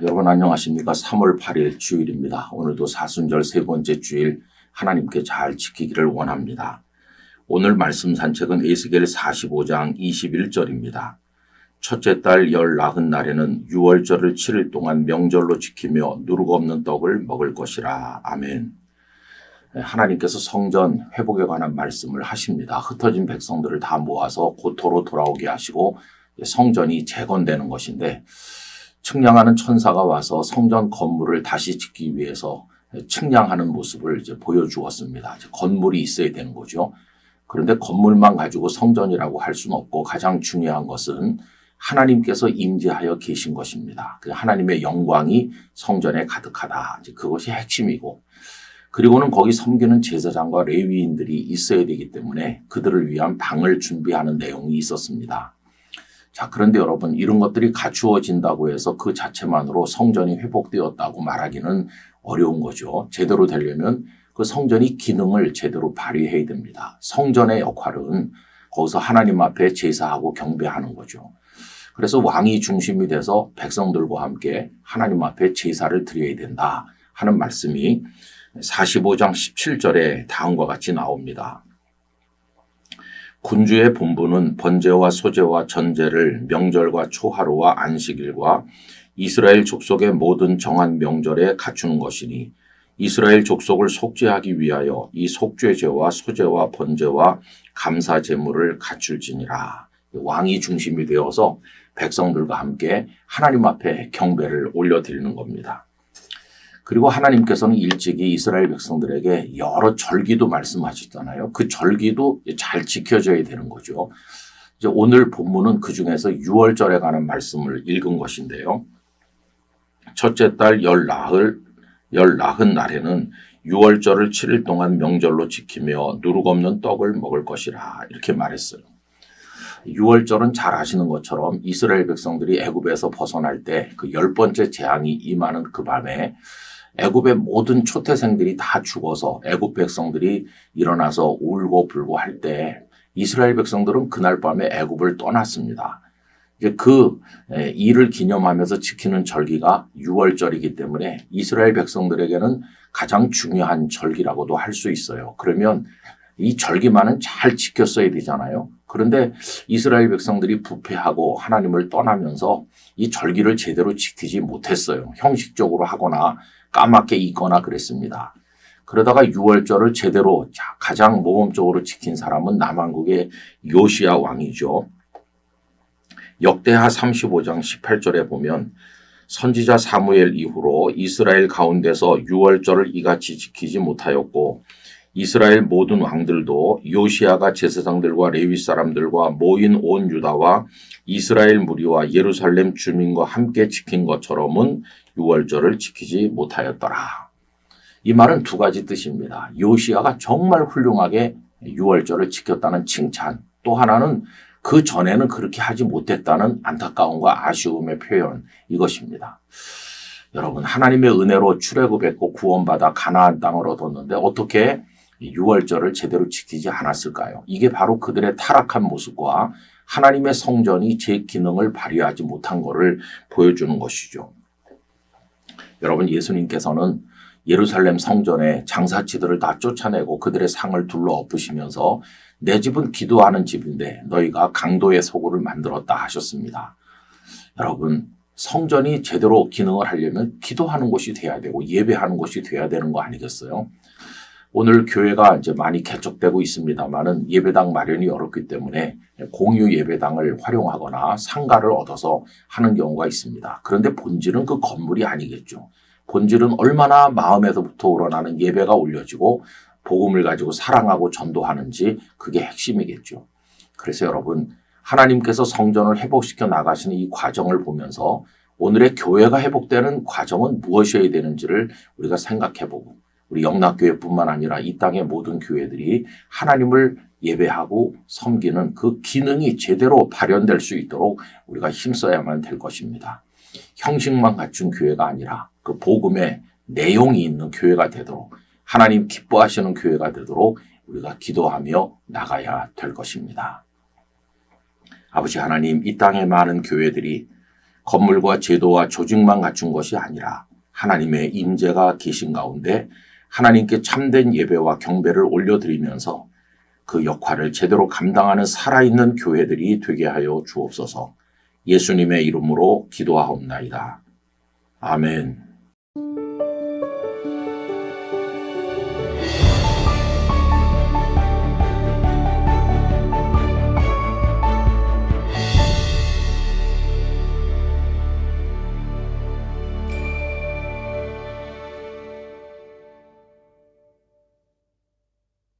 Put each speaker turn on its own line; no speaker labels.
여러분 안녕하십니까? 3월 8일 주일입니다. 오늘도 사순절 세 번째 주일 하나님께 잘 지키기를 원합니다. 오늘 말씀 산책은 에스겔 45장 21절입니다. 첫째 달 열 나흔 날에는 유월절을 7일 동안 명절로 지키며 누룩 없는 떡을 먹을 것이라. 아멘. 하나님께서 성전 회복에 관한 말씀을 하십니다. 흩어진 백성들을 다 모아서 고토로 돌아오게 하시고 성전이 재건되는 것인데, 측량하는 천사가 와서 성전 건물을 다시 짓기 위해서 측량하는 모습을 이제 보여주었습니다. 이제 건물이 있어야 되는 거죠. 그런데 건물만 가지고 성전이라고 할 수는 없고, 가장 중요한 것은 하나님께서 임재하여 계신 것입니다. 그 하나님의 영광이 성전에 가득하다. 이제 그것이 핵심이고, 그리고는 거기 섬기는 제사장과 레위인들이 있어야 되기 때문에 그들을 위한 방을 준비하는 내용이 있었습니다. 자, 그런데 여러분, 이런 것들이 갖추어진다고 해서 그 자체만으로 성전이 회복되었다고 말하기는 어려운 거죠. 제대로 되려면 그 성전이 기능을 제대로 발휘해야 됩니다. 성전의 역할은 거기서 하나님 앞에 제사하고 경배하는 거죠. 그래서 왕이 중심이 돼서 백성들과 함께 하나님 앞에 제사를 드려야 된다 하는 말씀이 45장 17절에 다음과 같이 나옵니다. 군주의 본부는 번제와 소제와 전제를 명절과 초하루와 안식일과 이스라엘 족속의 모든 정한 명절에 갖추는 것이니, 이스라엘 족속을 속죄하기 위하여 이 속죄제와 소제와 번제와 감사 제물을 갖출지니라. 왕이 중심이 되어서 백성들과 함께 하나님 앞에 경배를 올려드리는 겁니다. 그리고 하나님께서는 일찍이 이스라엘 백성들에게 여러 절기도 말씀하셨잖아요. 그 절기도 잘 지켜져야 되는 거죠. 이제 오늘 본문은 그 중에서 유월절에 관한 말씀을 읽은 것인데요. 첫째 달 열 나흔 날에는 유월절을 7일 동안 명절로 지키며 누룩 없는 떡을 먹을 것이라, 이렇게 말했어요. 유월절은 잘 아시는 것처럼 이스라엘 백성들이 애굽에서 벗어날 때 그 10번째 재앙이 임하는 그 밤에 애굽의 모든 초태생들이 다 죽어서 애굽 백성들이 일어나서 울고 불고 할 때 이스라엘 백성들은 그날 밤에 애굽을 떠났습니다. 이제 그 일을 기념하면서 지키는 절기가 유월절이기 때문에 이스라엘 백성들에게는 가장 중요한 절기라고도 할 수 있어요. 그러면 이 절기만은 잘 지켰어야 되잖아요. 그런데 이스라엘 백성들이 부패하고 하나님을 떠나면서 이 절기를 제대로 지키지 못했어요. 형식적으로 하거나 까맣게 잊거나 그랬습니다. 그러다가 유월절을 제대로 가장 모범적으로 지킨 사람은 남왕국의 요시야 왕이죠. 역대하 35장 18절에 보면, 선지자 사무엘 이후로 이스라엘 가운데서 유월절을 이같이 지키지 못하였고, 이스라엘 모든 왕들도 요시야가 제사장들과 레위 사람들과 모인 온 유다와 이스라엘 무리와 예루살렘 주민과 함께 지킨 것처럼은 유월절을 지키지 못하였더라. 이 말은 두 가지 뜻입니다. 요시야가 정말 훌륭하게 유월절을 지켰다는 칭찬, 또 하나는 그 전에는 그렇게 하지 못했다는 안타까움과 아쉬움의 표현, 이것입니다. 여러분, 하나님의 은혜로 출애굽했고 구원받아 가나안 땅을 얻었는데 어떻게 유월절을 제대로 지키지 않았을까요? 이게 바로 그들의 타락한 모습과 하나님의 성전이 제 기능을 발휘하지 못한 것을 보여주는 것이죠. 여러분, 예수님께서는 예루살렘 성전에 장사치들을 다 쫓아내고 그들의 상을 둘러 엎으시면서 내 집은 기도하는 집인데 너희가 강도의 소굴을 만들었다 하셨습니다. 여러분, 성전이 제대로 기능을 하려면 기도하는 곳이 돼야 되고 예배하는 곳이 돼야 되는 거 아니겠어요? 오늘 교회가 이제 많이 개척되고 있습니다만은 예배당 마련이 어렵기 때문에 공유 예배당을 활용하거나 상가를 얻어서 하는 경우가 있습니다. 그런데 본질은 그 건물이 아니겠죠. 본질은 얼마나 마음에서부터 우러나는 예배가 올려지고 복음을 가지고 사랑하고 전도하는지, 그게 핵심이겠죠. 그래서 여러분, 하나님께서 성전을 회복시켜 나가시는 이 과정을 보면서 오늘의 교회가 회복되는 과정은 무엇이어야 되는지를 우리가 생각해보고, 우리 영락교회뿐만 아니라 이 땅의 모든 교회들이 하나님을 예배하고 섬기는 그 기능이 제대로 발현될 수 있도록 우리가 힘써야만 될 것입니다. 형식만 갖춘 교회가 아니라 그 복음의 내용이 있는 교회가 되도록, 하나님 기뻐하시는 교회가 되도록 우리가 기도하며 나가야 될 것입니다. 아버지 하나님, 이 땅의 많은 교회들이 건물과 제도와 조직만 갖춘 것이 아니라 하나님의 임재가 계신 가운데 하나님께 참된 예배와 경배를 올려드리면서 그 역할을 제대로 감당하는 살아있는 교회들이 되게 하여 주옵소서. 예수님의 이름으로 기도하옵나이다. 아멘.